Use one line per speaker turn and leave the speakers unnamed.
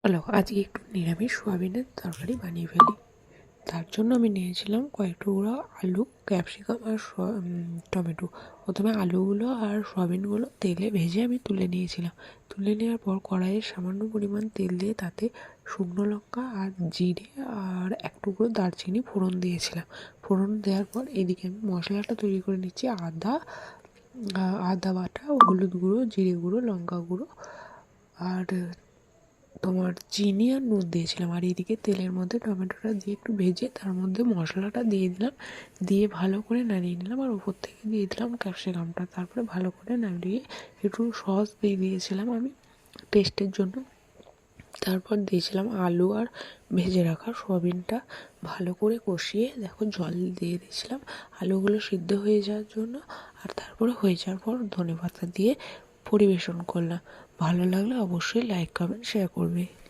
চলো আজকে একটু নিরামিষ সোয়াবিনের তরকারি বানিয়ে ফেলি। তার জন্য আমি নিয়েছিলাম কয়েক টুকরো আলু, ক্যাপসিকাম আর টমেটো। প্রথমে আলুগুলো আর সোয়াবিনগুলো তেলে ভেজে আমি তুলে নিয়েছিলাম। তুলে নেওয়ার পর কড়াইয়ে সামান্য পরিমাণ তেল দিয়ে তাতে শুকনো লঙ্কা আর জিরে আর এক টুকরো দারচিনি ফোড়ন দিয়েছিলাম। ফোড়ন দেওয়ার পর এদিকে আমি মশলাটা তৈরি করে নিচ্ছি। আদা বাটা, হলুদ গুঁড়ো, জিরে গুঁড়ো, লঙ্কা গুঁড়ো আর তোমার চিনি আর নুন দিয়েছিলাম। আর এদিকে তেলের মধ্যে টমেটোটা দিয়ে একটু ভেজে তার মধ্যে মশলাটা দিয়ে দিলাম, দিয়ে ভালো করে নাড়িয়ে নিলাম। আর উপর থেকে দিয়ে দিলাম ক্যাপসিকামটা। তারপরে ভালো করে নাড়িয়ে একটু সস দিয়ে দিয়েছিলাম আমি টেস্টের জন্য। তারপর দিয়েছিলাম আলু আর ভেজে রাখা সোয়াবিনটা। ভালো করে কষিয়ে দেখো জল দিয়ে দিয়েছিলাম আলুগুলো সিদ্ধ হয়ে যাওয়ার জন্য। আর তারপরে হয়ে যাওয়ার পর ধনেপাতা দিয়ে পরিবেশন করলাম। ভালো লাগলে অবশ্যই লাইক, কমেন্ট, শেয়ার করবে।